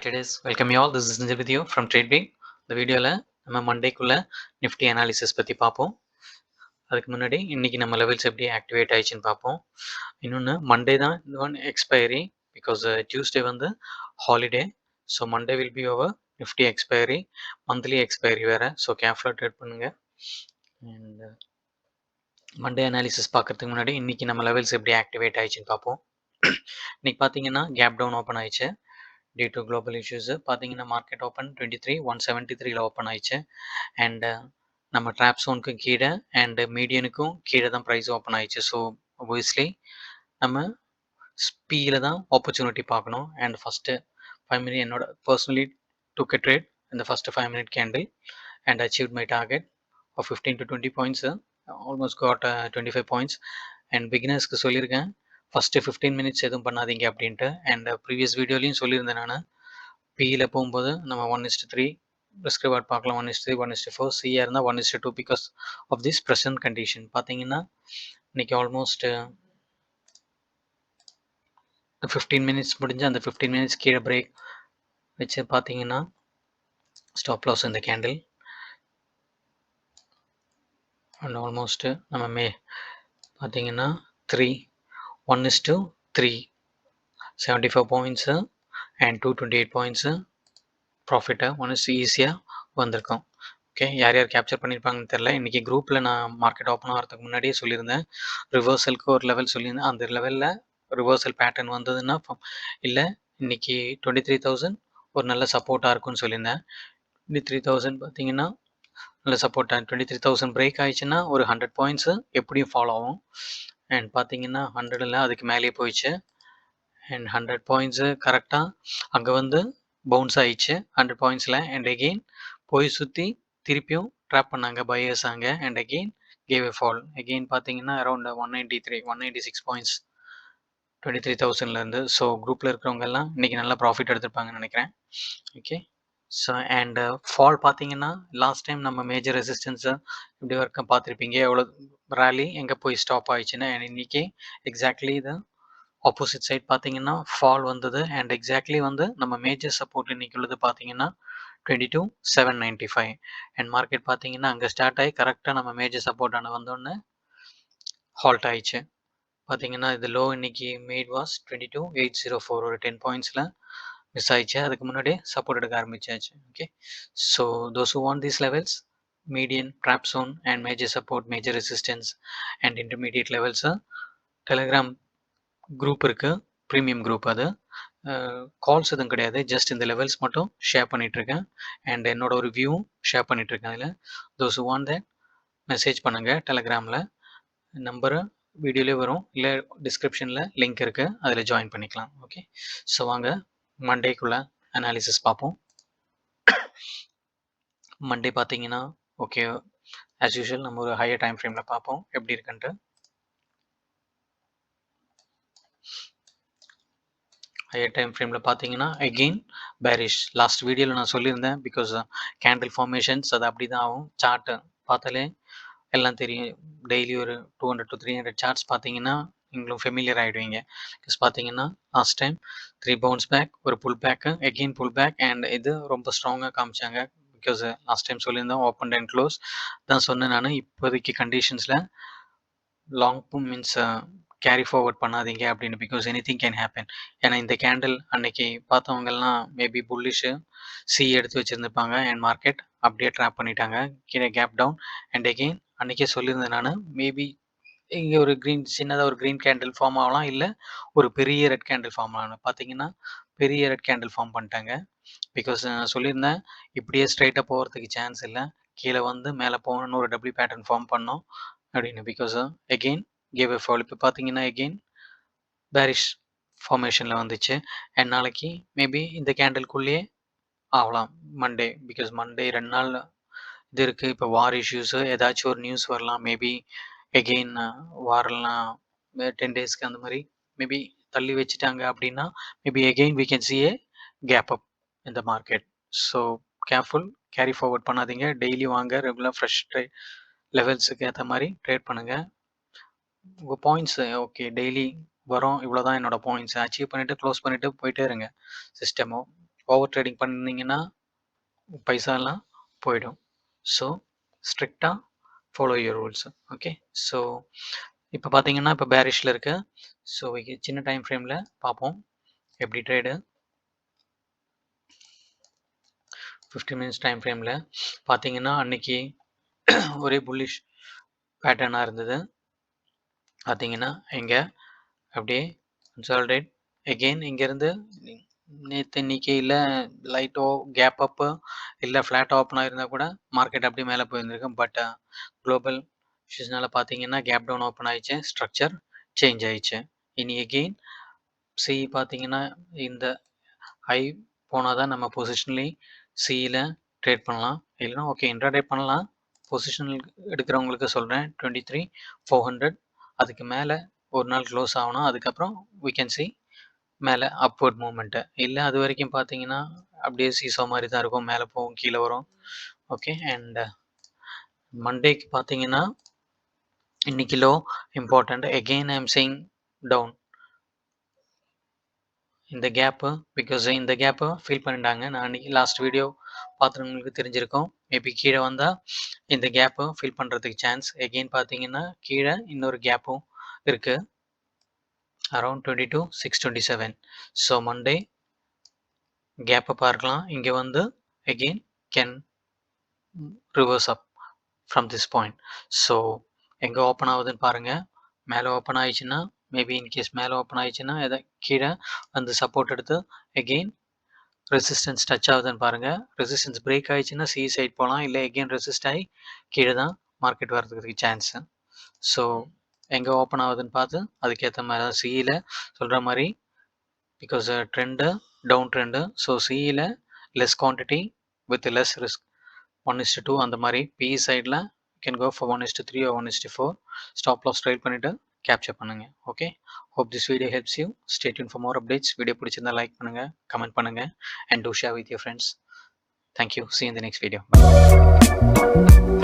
traders, welcome you all. This is Ninja with you from TradeBeat. இந்த வீடியோவில் நம்ம மண்டேக்குள்ள Nifty analysis பற்றி பார்ப்போம். அதுக்கு முன்னாடி இன்னைக்கு நம்ம லெவல்ஸ் எப்படி ஆக்டிவேட் ஆயிடுச்சுன்னு பார்ப்போம். இன்னொன்று மண்டே தான் ஒன் எக்ஸ்பைரி பிகாஸ் டியூஸ்டே வந்து holiday. So Monday will be over Nifty expiry, monthly expiry வேறு. ஸோ கேர்ஃபுல்லாக ட்ரேட் பண்ணுங்கள். அண்ட் மண்டே அனாலிசிஸ் பார்க்கறதுக்கு முன்னாடி இன்னைக்கு நம்ம லெவல்ஸ் எப்படி ஆக்டிவேட் ஆயிடுச்சுன்னு பார்ப்போம். இன்னைக்கு பார்த்தீங்கன்னா கேப் டவுன் ஓப்பன் ஆயிடுச்சு டியூ டு குளோபல் இஷ்யூஸ். பார்த்தீங்கன்னா மார்க்கெட் ஓப்பன் 23,173 ஓப்பன் ஆயிடுச்சு. அண்ட் நம்ம ட்ராப் ஜோனுக்கும் கீழே அண்ட் மீடியனுக்கும் கீழே தான் ப்ரைஸ் ஓப்பன் ஆயிடுச்சு. ஸோ ஒபியஸ்லி நம்ம ஸ்பீடில் தான் ஆப்பர்ச்சுனிட்டி பார்க்கணும். அண்ட் ஃபஸ்ட்டு 5 minute என்னோட பர்சனலி டுக் a trade இந்த first 5 minute candle and achieved my target of 15 to 20 points. Almost got 25 points. And பிகினர்ஸ்க்கு சொல்லியிருக்கேன் ஃபஸ்ட்டு 15 minutes எதுவும் பண்ணாதீங்க அப்படின்ட்டு. அண்ட் ப்ரீவியஸ் வீடியோலையும் சொல்லியிருந்தேன் நான். பியில் போகும்போது நம்ம 1:3 ரிஸ்க் ரிவார்ட் பார்க்கலாம். 1:3, 1:4, சியாக இருந்தால் 1:2 because of this present condition. பார்த்தீங்கன்னா இன்னைக்கு ஆல்மோஸ்ட் 15 minutes முடிஞ்சு அந்த 15 minutes கீழே பிரேக் வச்சு பார்த்தீங்கன்னா ஸ்டாப் லாஸ் இந்த கேண்டில். அண்ட் ஆல்மோஸ்ட் நம்ம பார்த்தீங்கன்னா 1:3 75 பாயிண்ட்ஸு அண்ட் 228 பாயிண்ட்ஸு ப்ராஃபிட்டை ஈஸியாக வந்திருக்கோம். ஓகே, யார் யார் கேப்சர் பண்ணியிருப்பாங்கன்னு தெரில. இன்றைக்கி குரூப்பில் நான் மார்க்கெட் ஓப்பன் ஆகிறதுக்கு முன்னாடியே சொல்லியிருந்தேன் ரிவர்சலுக்கு ஒரு லெவல் சொல்லியிருந்தேன். அந்த லெவலில் ரிவர்சல் பேட்டர்ன் வந்ததுன்னா இல்லை இன்றைக்கி 23,000 ஒரு நல்ல சப்போர்ட்டாக இருக்கும்னு சொல்லியிருந்தேன். 23,000 பார்த்தீங்கன்னா நல்ல சப்போர்ட்டாக 23,000 பிரேக் ஆயிடுச்சுன்னா ஒரு 100 பாயிண்ட்ஸு எப்படியும் ஃபாலோ ஆகும். அண்ட் பார்த்தீங்கன்னா 100 அதுக்கு மேலேயே போயிடுச்சு. அண்ட் 100 பாயிண்ட்ஸு கரெக்டாக அங்கே வந்து பவுன்ஸ் ஆயிடுச்சு 100 பாயிண்ட்ஸில். அண்ட் அகெயின் போய் சுற்றி திருப்பியும் ட்ராப் பண்ணாங்க பையர்ஸ் அங்கே. And again cave a fall. Again பார்த்தீங்கன்னா அரௌண்ட் 196 பாயிண்ட்ஸ் 23,000லேருந்து. ஸோ குரூப்பில் இருக்கிறவங்க எல்லாம் இன்றைக்கி நல்லா ப்ராஃபிட் எடுத்துருப்பாங்கன்னு நினைக்கிறேன். ஓகே, ஸோ அண்ட் ஃபால் பார்த்தீங்கன்னா லாஸ்ட் டைம் நம்ம மேஜர் ரெசிஸ்டன்ஸை இப்படி வரைக்கும் பார்த்துருப்பீங்க எவ்வளோ ரேலி எங்கே போய் ஸ்டாப் ஆயிடுச்சுன்னு. அண்ட் இன்றைக்கி எக்ஸாக்ட்லி இது ஆப்போசிட் சைட் பார்த்தீங்கன்னா ஃபால் வந்தது. அண்ட் எக்ஸாக்ட்லி வந்து நம்ம மேஜர் சப்போர்ட் இன்னைக்கு உள்ளது பார்த்தீங்கன்னா 22,795. அண்ட் மார்க்கெட் பார்த்தீங்கன்னா அங்கே ஸ்டார்ட் ஆகி கரெக்டாக நம்ம மேஜர் சப்போர்ட்டான வந்தோடனே ஹால்ட் ஆயிடுச்சு. பார்த்தீங்கன்னா இது லோ இன்னைக்கு மேட் வாஸ் 22,804 ஒரு 10 பாயிண்ட்ஸில் மிஸ் ஆயிடுச்சு. அதுக்கு முன்னாடியே சப்போர்ட் எடுக்க ஆரம்பிச்சாச்சு. Okay, so those who want these levels median drop zone and major support major resistance and intermediate லெவல்ஸை டெலிகிராம் குரூப் இருக்குது, ப்ரீமியம் குரூப். அது கால்ஸ் எதுவும் கிடையாது, ஜஸ்ட் இந்த லெவல்ஸ் மட்டும் ஷேர் பண்ணிகிட்ருக்கேன். அண்ட் என்னோட ஒரு வியூவும் ஷேர் பண்ணிகிட்ருக்கேன். அதில் those who want that message பண்ணுங்கள் டெலிகிராமில். நம்பரு வீடியோலேயே வரும், இல்லை டிஸ்கிரிப்ஷனில் லிங்க் இருக்குது, அதில் ஜாயின் பண்ணிக்கலாம். ஓகே, ஸோ வாங்க மண்டேக்குள்ளே அனாலிசிஸ் பார்ப்போம். மண்டே பார்த்தீங்கன்னா ஓகே ஆஸ் யூஷுவல் நம்ம ஒரு ஹையர் டைம் ஃப்ரேமில் பார்ப்போம் எப்படி இருக்குன்ட்டு. ஹையர் டைம் ஃப்ரேமில் பார்த்தீங்கன்னா அகெயின் பேரிஷ். லாஸ்ட் வீடியோவில் நான் சொல்லியிருந்தேன் பிகாஸ் கேண்டில் ஃபார்மேஷன்ஸ் அது அப்படி தான் ஆகும். சார்ட்டு பார்த்தாலே எல்லாம் தெரியும். டெய்லி ஒரு 200 to 300 சார்ட்ஸ் பார்த்தீங்கன்னா நீங்களும் ஃபெமிலியர் ஆகிடுவீங்க. பிகாஸ் பார்த்தீங்கன்னா லாஸ்ட் டைம் 3 பவுன்ஸ் பேக், ஒரு pull back, again pull back. And இது ரொம்ப ஸ்ட்ராங்காக காமிச்சாங்க பிகாஸ் லாஸ்ட் டைம் சொல்லியிருந்தேன் ஓப்பன் அண்ட் க்ளோஸ் தான் சொன்னேன் நான். இப்போதைக்கு கண்டிஷன்ஸில் லாங் மீன்ஸ் கேரி ஃபார்வர்ட் பண்ணாதீங்க அப்படின்னு, because any thing can happen. ஏன்னா இந்த கேண்டில் அன்னைக்கு பார்த்தவங்கெல்லாம் மேபி புல்லிஷு சி எடுத்து வச்சுருந்துருப்பாங்க. அண்ட் மார்க்கெட் அப்படியே ட்ராப் பண்ணிட்டாங்க கீழே கேப் டவுன். அண்ட் அகெயின் அன்றைக்கே சொல்லியிருந்தேன் நான் மேபி இங்கே ஒரு க்ரீன் சின்னதாக ஒரு க்ரீன் கேண்டில் ஃபார்ம் ஆகலாம், இல்லை ஒரு பெரிய ரெட் கேண்டில் ஃபார்ம் ஆகலாம். பார்த்தீங்கன்னா பெரிய ரெட் கேண்டில் ஃபார்ம் பண்ணிட்டாங்க. பிகாஸ் நான் சொல்லியிருந்தேன் இப்படியே ஸ்ட்ரைட்டாக போகிறதுக்கு சான்ஸ் இல்லை, கீழே வந்து மேலே போகணுன்னு ஒரு டபிள்யூ பேட்டர்ன் ஃபார்ம் பண்ணோம் அப்படின்னு. Because again cave a fall. இப்போ பார்த்தீங்கன்னா அகெயின் பேரிஷ் ஃபார்மேஷனில் வந்துச்சு. அண்ட் நாளைக்கு மேபி இந்த கேண்டில்குள்ளேயே ஆகலாம் மண்டே, பிகாஸ் மண்டே 2 நாள் இது இருக்குது. இப்போ வார் இஷ்யூஸு ஏதாச்சும் ஒரு நியூஸ் வரலாம். மேபி எகெயின் வாரெல்லாம் 10 டேஸ்க்கு அந்த மாதிரி மேபி தள்ளி வச்சுட்டாங்க அப்படின்னா maybe again we can see a gap up in the market. So careful, carry forward பண்ணாதீங்க. டெய்லி வாங்க, ரெகுலர் ஃப்ரெஷ் லெவல்ஸுக்கு ஏற்ற மாதிரி ட்ரேட் பண்ணுங்கள். உங்கள் பாயிண்ட்ஸு ஓகே டெய்லி வரும், இவ்வளோ தான் என்னோடய பாயிண்ட்ஸ் அச்சீவ் பண்ணிவிட்டு க்ளோஸ் பண்ணிவிட்டு போயிட்டே இருங்க. சிஸ்டமோ ஓவர் ட்ரேடிங் பண்ணியிருந்தீங்கன்னா பைசாலாம் போயிடும். ஸோ ஸ்ட்ரிக்டாக follow your rules. Okay. So இப்போ பார்த்தீங்கன்னா இப்போ பேரிஷில் இருக்கு. ஸோ சின்ன டைம் ஃப்ரேமில் பார்ப்போம் எப்படி ட்ரேடு. 15 மினிட்ஸ் டைம் ஃப்ரேமில் பார்த்தீங்கன்னா அன்னைக்கு ஒரே புல்லிஷ் பேட்டர்னாக இருந்தது. பார்த்தீங்கன்னா இங்கே அப்படியே கன்சாலிடேட் எகெயின் இங்கேருந்து நேற்று இன்னைக்கு இல்லை லைட்டோ கேப் அப்பு இல்லை ஃப்ளாட் ஓப்பனாக இருந்தால் கூட மார்க்கெட் அப்படியே மேலே போயிருந்திருக்கு. பட் குளோபல் இஷ்யூஸ்னால பார்த்தீங்கன்னா கேப் டவுன் ஓப்பன் ஆயிடுச்சு, ஸ்ட்ரக்சர் சேஞ்ச் ஆயிடுச்சு. இனி எகெயின் சி பார்த்தீங்கன்னா இந்த ஹை போனால் தான் நம்ம பொசிஷனலி சியில் ட்ரேட் பண்ணலாம். இல்லைன்னா ஓகே இன்ட்ராடே பண்ணலாம். பொசிஷனல் எடுக்கிறவங்களுக்கு சொல்கிறேன் 23,400 அதுக்கு மேலே ஒரு நாள் க்ளோஸ் ஆகணும். அதுக்கப்புறம் we can see மேலே அப்வர்ட் மூமெண்ட்டு. இல்லை அது வரைக்கும் பார்த்தீங்கன்னா அப்படியே சீசோ மாதிரி தான் இருக்கும், மேலே போகும் கீழே வரும். ஓகே. அண்ட் மண்டேக்கு பார்த்தீங்கன்னா இன்னைக்கு low important. Again I am saying down இந்த கேப்பு, பிகாஸ் இந்த கேப்பை ஃபீல் பண்ணிட்டாங்க. நான் அன்றைக்கி லாஸ்ட் வீடியோ பார்த்துறவங்களுக்கு தெரிஞ்சிருக்கும். மேபி கீழே வந்தால் இந்த கேப்பை ஃபீல் பண்ணுறதுக்கு சான்ஸ். எகெயின் பார்த்தீங்கன்னா கீழே இன்னொரு கேப்பும் இருக்குது அரௌண்ட் 22,627. ஸோ மண்டே கேப்பை பார்க்கலாம். இங்கே வந்து again can reverse up from this point. So எங்கே ஓப்பன் ஆகுதுன்னு பாருங்கள். மேலே ஓப்பன் ஆயிடுச்சுன்னா மேபி இன்கேஸ் மேலே ஓப்பன் ஆயிடுச்சுன்னா எதை கீழே வந்து சப்போர்ட் எடுத்து எகெயின் ரெசிஸ்டன்ஸ் டச் ஆகுதுன்னு பாருங்கள். ரெசிஸ்டன்ஸ் பிரேக் ஆயிடுச்சுன்னா சி சைட் போகலாம், இல்லை எகெயின் ரெசிஸ்ட் ஆகி கீழே தான் மார்க்கெட் வர்றதுக்கு சான்ஸு. ஸோ எங்கே ஓப்பன் ஆகுதுன்னு பார்த்து அதுக்கேற்ற மாதிரி தான் சியில் சொல்கிற மாதிரி, because trend down trend. So சியில் less quantity with less risk 1:2 அந்த மாதிரி. பிஇ சைடில் can go for 1:3 or 1:4. Stop loss ட்ரைட் பண்ணிவிட்டு கேப்சர் பண்ணுங்கள். Okay. Hope this video helps you. Stay tuned for more updates. Video பிடிச்சிருந்தா லைக் பண்ணுங்கள், comment பண்ணுங்கள், and do share with your friends. Thank you. See you in the next video. Bye.